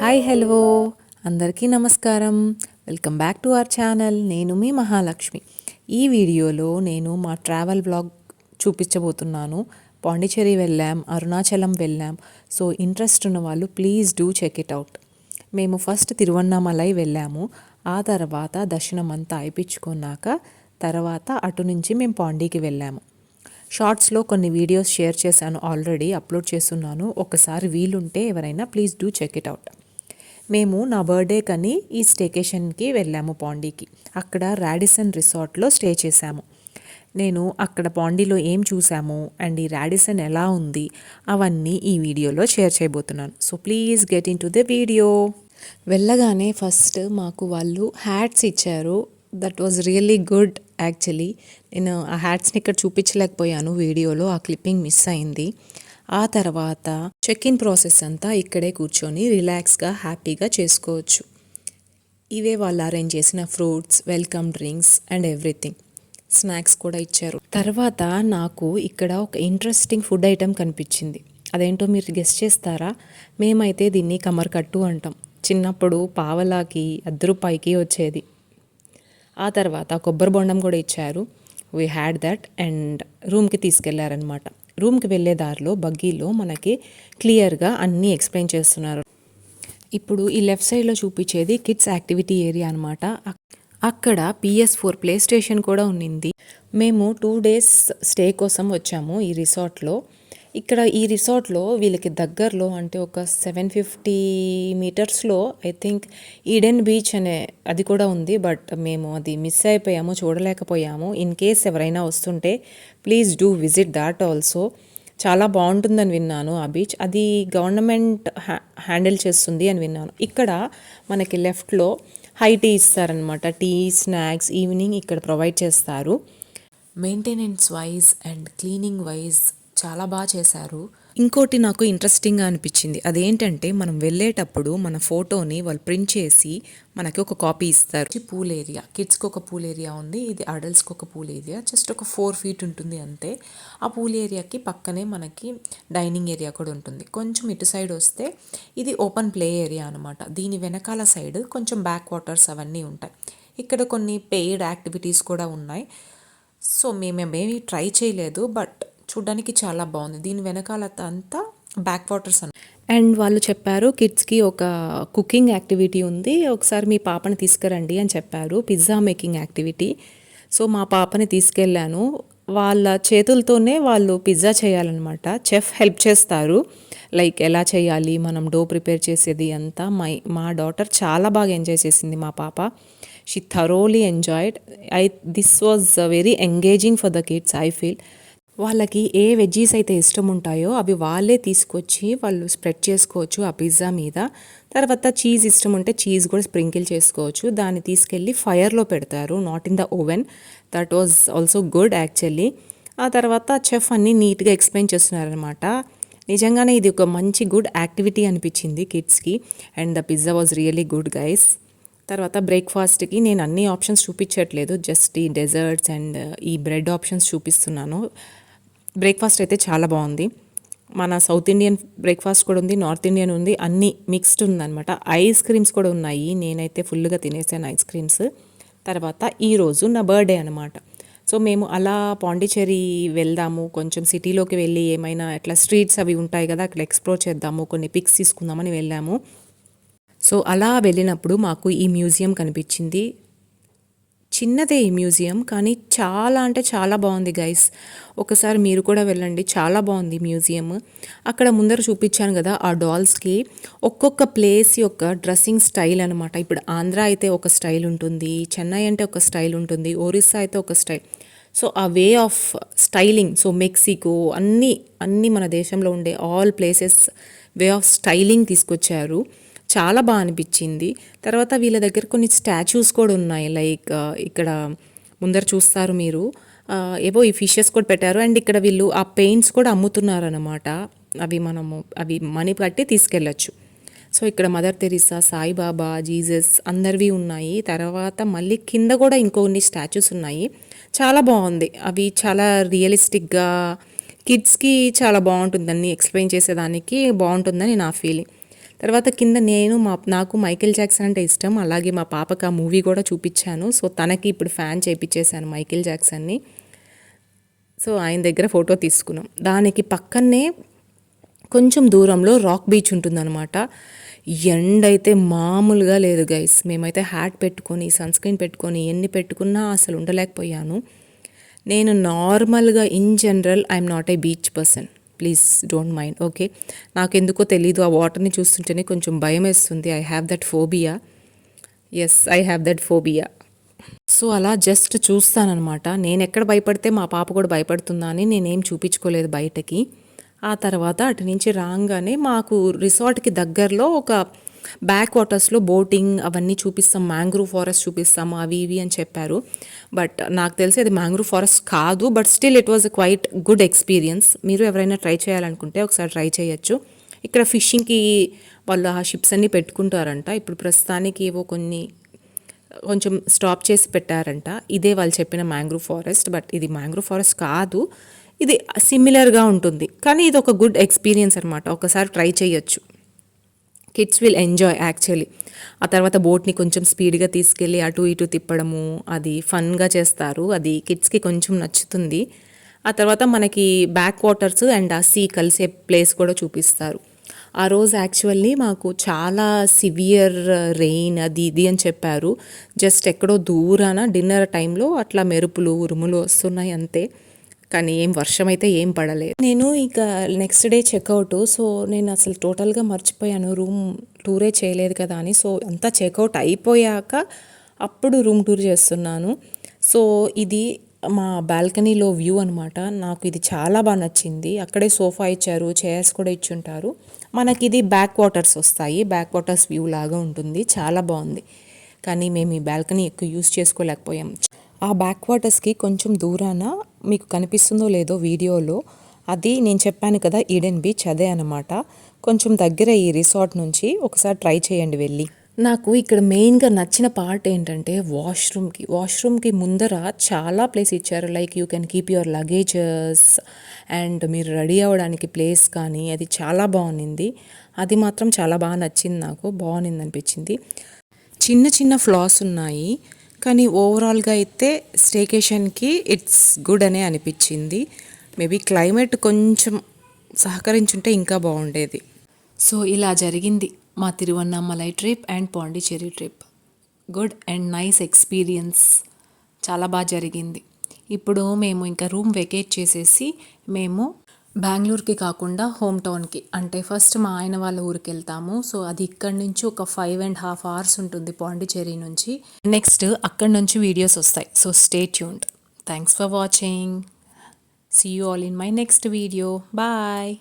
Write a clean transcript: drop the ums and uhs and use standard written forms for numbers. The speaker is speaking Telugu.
హాయ్ హలో అందరికీ నమస్కారం. Welcome back to our channel. నేను మీ మహాలక్ష్మి. ఈ వీడియోలో నేను మా ట్రావెల్ బ్లాగ్ చూపించబోతున్నాను. పాండిచ్చేరి వెళ్ళాం, అరుణాచలం వెళ్ళాం. సో ఇంట్రెస్ట్ ఉన్న వాళ్ళు please do check it out. మేము ఫస్ట్ తిరువన్నామలై వెళ్ళాము. ఆ తర్వాత దర్శనం అంతా అయిపించుకున్నాక తర్వాత అటు నుంచి మేము పాండీకి వెళ్ళాము. షార్ట్స్లో కొన్ని వీడియోస్ షేర్ చేశాను, ఆల్రెడీ అప్లోడ్ చేస్తున్నాను. ఒకసారి వీలుంటే ఎవరైనా please do check it out. మేము నా బర్త్డే కని ఈ స్టేకేషన్కి వెళ్ళాము పాండీకి. అక్కడ రాడిసన్ రిసార్ట్లో స్టే చేశాము. నేను అక్కడ పాండీలో ఏం చూసాము అండ్ ఈ రాడిసన్ ఎలా ఉంది అవన్నీ ఈ వీడియోలో షేర్ చేయబోతున్నాను. So please get in to the video. వెళ్ళగానే ఫస్ట్ మాకు వాళ్ళు హ్యాట్స్ ఇచ్చారు. That was really good. Actually నేను ఆ హ్యాట్స్ని ఇక్కడ చూపించలేకపోయాను వీడియోలో, ఆ క్లిప్పింగ్ మిస్ అయింది. ఆ తర్వాత చెక్ ఇన్ ప్రాసెస్ అంతా ఇక్కడే కూర్చొని రిలాక్స్గా హ్యాపీగా చేసుకోవచ్చు. ఇవే వాళ్ళు అరేంజ్ చేసిన fruits, welcome drinks and everything. Snacks కూడా ఇచ్చారు. తర్వాత నాకు ఇక్కడ ఒక ఇంట్రెస్టింగ్ ఫుడ్ ఐటెం కనిపించింది. అదేంటో మీరు గెస్ట్ చేస్తారా? మేమైతే దీన్ని కమర్కట్టు అంటాం. చిన్నప్పుడు పావలాకి రూపాయికి వచ్చేది. ఆ తర్వాత కొబ్బరి బొండం కూడా ఇచ్చారు. వీ హ్యాడ్ దట్ అండ్ రూమ్కి తీసుకెళ్లారనమాట. రూమ్కి వెళ్ళే దారిలో బగ్గీలో మనకి క్లియర్గా అన్నీ ఎక్స్ప్లెయిన్ చేస్తున్నారు. ఇప్పుడు ఈ లెఫ్ట్ సైడ్లో చూపించేది కిడ్స్ యాక్టివిటీ ఏరియా అనమాట. అక్కడ PS4 ప్లే స్టేషన్ కూడా ఉన్నింది. మేము 2 days స్టే కోసం వచ్చాము ఈ రిసార్ట్లో. ఇక్కడ ఈ రిసార్ట్లో వీళ్ళకి దగ్గరలో అంటే ఒక 750 మీటర్స్లో ఐ థింక్ ఈడెన్ బీచ్ అనే అది కూడా ఉంది. బట్ మేము అది మిస్ అయిపోయాము, చూడలేకపోయాము. ఇన్ కేస్ ఎవరైనా వస్తుంటే please do visit that also. చాలా బాగుంటుందని విన్నాను ఆ బీచ్. అది గవర్నమెంట్ హ్యాండిల్ చేస్తుంది అని విన్నాను. ఇక్కడ మనకి లెఫ్ట్లో హై టీ ఇస్తారనమాట. టీ, స్నాక్స్ ఈవినింగ్ ఇక్కడ ప్రొవైడ్ చేస్తారు. Maintenance wise and cleaning wise చాలా బాగా చేశారు. ఇంకోటి నాకు ఇంట్రెస్టింగ్గా అనిపించింది. అదేంటంటే మనం వెళ్ళేటప్పుడు మన ఫోటోని వాళ్ళు ప్రింట్ చేసి మనకి ఒక కాపీ ఇస్తారు. పూల్ ఏరియా, కిడ్స్కి ఒక పూల్ ఏరియా ఉంది, ఇది అడల్ట్స్కి ఒక పూల్ ఏరియా. జస్ట్ ఒక 4 feet ఉంటుంది అంతే. ఆ పూల్ ఏరియాకి పక్కనే మనకి డైనింగ్ ఏరియా కూడా ఉంటుంది. కొంచెం ఇటు సైడ్ వస్తే ఇది ఓపెన్ ప్లే ఏరియా అనమాట. దీని వెనకాల సైడ్ కొంచెం బ్యాక్ వాటర్స్ అవన్నీ ఉంటాయి. ఇక్కడ కొన్ని పెయిడ్ యాక్టివిటీస్ కూడా ఉన్నాయి. సో మేమేమీ ట్రై చేయలేదు, బట్ చూడడానికి చాలా బాగుంది. దీని వెనకాల అంతా బ్యాక్ వాటర్స్ అండ్ వాళ్ళు చెప్పారు కిడ్స్కి ఒక కుకింగ్ యాక్టివిటీ ఉంది, ఒకసారి మీ పాపని తీసుకురండి అని చెప్పారు. Pizza making activity. సో మా పాపని తీసుకెళ్ళాను. వాళ్ళ చేతులతోనే వాళ్ళు పిజ్జా చేయాలన్నమాట. చెఫ్ హెల్ప్ చేస్తారు, లైక్ ఎలా చేయాలి, మనం డో ప్రిపేర్ చేసేది అంతా. మా డాటర్ చాలా బాగా ఎంజాయ్ చేసింది. మా పాప she thoroughly enjoyed. This was very engaging for the kids. I feel వాళ్ళకి ఏ వెజ్జీస్ అయితే ఇష్టం ఉంటాయో అవి వాళ్ళే తీసుకొచ్చి వాళ్ళు స్ప్రెడ్ చేసుకోవచ్చు ఆ పిజ్జా మీద. తర్వాత చీజ్ ఇష్టం ఉంటే చీజ్ కూడా స్ప్రింకిల్ చేసుకోవచ్చు. దాన్ని తీసుకెళ్ళి ఫైర్లో పెడతారు, not in the oven. That was also good actually. ఆ తర్వాత చెఫ్ అన్నీ నీట్గా ఎక్స్ప్లెయిన్ చేస్తున్నారనమాట. నిజంగానే ఇది ఒక మంచి గుడ్ యాక్టివిటీ అనిపించింది కిడ్స్కి. And the pizza was really good guys. తర్వాత బ్రేక్ఫాస్ట్కి నేను అన్ని ఆప్షన్స్ చూపించట్లేదు, జస్ట్ ఈ డెజర్ట్స్ అండ్ ఈ బ్రెడ్ ఆప్షన్స్ చూపిస్తున్నాను. బ్రేక్ఫాస్ట్ అయితే చాలా బాగుంది. మన సౌత్ ఇండియన్ బ్రేక్ఫాస్ట్ కూడా ఉంది, నార్త్ ఇండియన్ ఉంది, అన్నీ మిక్స్డ్ ఉందన్నమాట. ఐస్ క్రీమ్స్ కూడా ఉన్నాయి. నేనైతే ఫుల్గా తినేసాను ఐస్ క్రీమ్స్. తర్వాత ఈరోజు నా బర్త్డే అనమాట. సో మేము అలా పాండిచ్చేరి వెళ్దాము, కొంచెం సిటీలోకి వెళ్ళి ఏమైనా అట్లా స్ట్రీట్స్ అవి ఉంటాయి కదా, అక్కడ ఎక్స్ప్లోర్ చేద్దాము, కొన్ని పిక్స్ తీసుకుందామని వెళ్ళాము. సో అలా వెళ్ళినప్పుడు మాకు ఈ మ్యూజియం కనిపించింది. చిన్నదే ఈ మ్యూజియం, కానీ చాలా అంటే చాలా బాగుంది గైస్. ఒకసారి మీరు కూడా వెళ్ళండి, చాలా బాగుంది మ్యూజియం. అక్కడ ముందర చూపించాను కదా ఆ డాల్స్కి ఒక్కొక్క ప్లేస్ యొక్క డ్రెస్సింగ్ స్టైల్ అనమాట. ఇప్పుడు ఆంధ్ర అయితే ఒక స్టైల్ ఉంటుంది, చెన్నై అంటే ఒక స్టైల్ ఉంటుంది, ఒరిస్సా అయితే ఒక స్టైల్. సో ఆ way of styling, so Mexico అన్నీ మన దేశంలో ఉండే all places way of styling తీసుకొచ్చారు. చాలా బాగా అనిపించింది. తర్వాత వీళ్ళ దగ్గర కొన్ని స్టాచ్యూస్ కూడా ఉన్నాయి, లైక్ ఇక్కడ ముందర చూస్తారు మీరు, ఏవో ఈ ఫిషెస్ కూడా పెట్టారు. అండ్ ఇక్కడ వీళ్ళు ఆ పెయింట్స్ కూడా అమ్ముతున్నారనమాట. అవి మనీ కట్టి తీసుకెళ్ళచ్చు. సో ఇక్కడ మదర్ తెరీసా, సాయిబాబా, జీసస్ అందరివి ఉన్నాయి. తర్వాత మళ్ళీ కింద కూడా ఇంకొన్ని స్టాచ్యూస్ ఉన్నాయి. చాలా బాగుంది. అవి చాలా రియలిస్టిక్గా కిడ్స్కి చాలా బాగుంటుందని ఎక్స్ప్లెయిన్ చేసేదానికి బాగుంటుందని నా ఫీలింగ్. తర్వాత కింద నాకు మైకేల్ జాక్సన్ అంటే ఇష్టం, అలాగే మా పాపకి ఆ మూవీ కూడా చూపించాను. సో తనకి ఇప్పుడు ఫ్యాన్ చేయించేశాను మైకేల్ జాక్సన్ని. సో ఆయన దగ్గర ఫోటో తీసుకున్నాం. దానికి పక్కనే కొంచెం దూరంలో రాక్ బీచ్ ఉంటుందన్నమాట. ఎండ అయితే మామూలుగా లేదు గైస్. మేమైతే హ్యాట్ పెట్టుకొని సన్స్క్రీన్ పెట్టుకొని ఎన్ని పెట్టుకున్నా అసలు ఉండలేకపోయాను. నేను నార్మల్గా in general I'm not a beach person, please don't mind, okay. నాకెందుకో తెలీదు, ఆ వాటర్ని చూస్తుంటేనే కొంచెం భయం వేస్తుంది. I have that phobia. Yes, I have that phobia. So అలా జస్ట్ చూస్తానన్నమాట. నేను ఎక్కడ భయపడితే మా పాప కూడా భయపడుతుందా అని నేనేం చూపించుకోలేదు బయటకి. ఆ తర్వాత అటు నుంచి రాగానే మాకు రిసార్ట్కి దగ్గరలో ఒక బ్యాక్ వాటర్స్లో బోటింగ్ అవన్నీ చూపిస్తాం, మ్యాంగ్రూవ్ ఫారెస్ట్ చూపిస్తాము అవి ఇవి అని చెప్పారు. బట్ నాకు తెలిసి అది మ్యాంగ్రూవ్ ఫారెస్ట్ కాదు, but still it was a quite good experience. మీరు ఎవరైనా ట్రై చేయాలనుకుంటే ఒకసారి ట్రై చేయొచ్చు. ఇక్కడ ఫిషింగ్కి వాళ్ళు ఆ షిప్స్ అన్నీ పెట్టుకుంటారంట. ఇప్పుడు ప్రస్తుతానికి ఏవో కొంచెం స్టాప్ చేసి పెట్టారంట. ఇదే వాళ్ళు చెప్పిన మ్యాంగ్రూవ్ ఫారెస్ట్, బట్ ఇది మ్యాంగ్రూవ్ ఫారెస్ట్ కాదు, ఇది సిమిలర్గా ఉంటుంది. కానీ ఇది ఒక గుడ్ ఎక్స్పీరియన్స్ అనమాట, ఒకసారి ట్రై చేయొచ్చు. Kids will enjoy actually. ఆ తర్వాత బోట్ని కొంచెం స్పీడ్గా తీసుకెళ్ళి అటు ఇటు తిప్పడము అది ఫన్గా చేస్తారు, అది కిడ్స్కి కొంచెం నచ్చుతుంది. ఆ తర్వాత మనకి బ్యాక్ వాటర్స్ అండ్ ఆ సీ కలిసే ప్లేస్ కూడా చూపిస్తారు. ఆ రోజు యాక్చువల్లీ మాకు చాలా సివియర్ రెయిన్ అది ఇది అని చెప్పారు. జస్ట్ ఎక్కడో దూరాన డిన్నర్ టైంలో అట్లా మెరుపులు ఉరుములు వస్తున్నాయి అంతే, కానీ ఏం వర్షం అయితే ఏం పడలేదు. నేను ఇక నెక్స్ట్ డే చెక్అవుట్, సో నేను అసలు టోటల్గా మర్చిపోయాను, రూమ్ టూరే చేయలేదు కదా అని. సో అంతా చెక్అవుట్ అయిపోయాక అప్పుడు రూమ్ టూర్ చేస్తున్నాను. సో ఇది మా బాల్కనీలో వ్యూ అనమాట. నాకు ఇది చాలా బాగా నచ్చింది. అక్కడే సోఫా ఇచ్చారు, చైర్స్ కూడా ఇచ్చుంటారు. మనకి ఇది బ్యాక్ వాటర్స్ వస్తాయి, బ్యాక్ వాటర్స్ వ్యూ లాగా ఉంటుంది, చాలా బాగుంది. కానీ మేము ఈ బాల్కనీ ఎక్కువ యూస్ చేసుకోలేకపోయాం. ఆ బ్యాక్ వాటర్స్కి కొంచెం దూరాన మీకు కనిపిస్తుందో లేదో వీడియోలో, అది నేను చెప్పాను కదా ఈడెన్ బీచ్, అదే అనమాట. కొంచెం దగ్గర ఈ రిసార్ట్ నుంచి, ఒకసారి ట్రై చేయండి వెళ్ళి. నాకు ఇక్కడ మెయిన్గా నచ్చిన పార్ట్ ఏంటంటే వాష్రూమ్కి ముందర చాలా ప్లేస్ ఇచ్చారు. Like you can keep your luggages and మీరు రెడీ అవ్వడానికి ప్లేస్ కానీ, అది చాలా బాగుంది. అది మాత్రం చాలా బాగా నచ్చింది, నాకు బాగుంది అనిపించింది. చిన్న చిన్న ఫ్లాస్ ఉన్నాయి, కానీ ఓవరాల్గా అయితే స్టేకేషన్కి ఇట్స్ గుడ్ అనే అనిపించింది. మేబీ క్లైమేట్ కొంచెం సహకరించుంటే ఇంకా బాగుండేది. సో ఇలా జరిగింది మా Tiruvannamalai trip and Pondicherry trip. Good and nice experience, చాలా బాగా జరిగింది. ఇప్పుడు మేము ఇంకా రూమ్ వెకేట్ చేసేసి మేము బెంగళూరుకి కాకుండా హోమ్ టౌన్కి, అంటే ఫస్ట్ మా ఆయన వాళ్ళ ఊరికి వెళ్తాము. సో అది ఇక్కడి నుంచి ఒక 5.5 hours ఉంటుంది పాండిచ్చేరి నుంచి. నెక్స్ట్ అక్కడి నుంచి వీడియోస్ వస్తాయి. So stay tuned. Thanks for watching. See you all in my next video. Bye.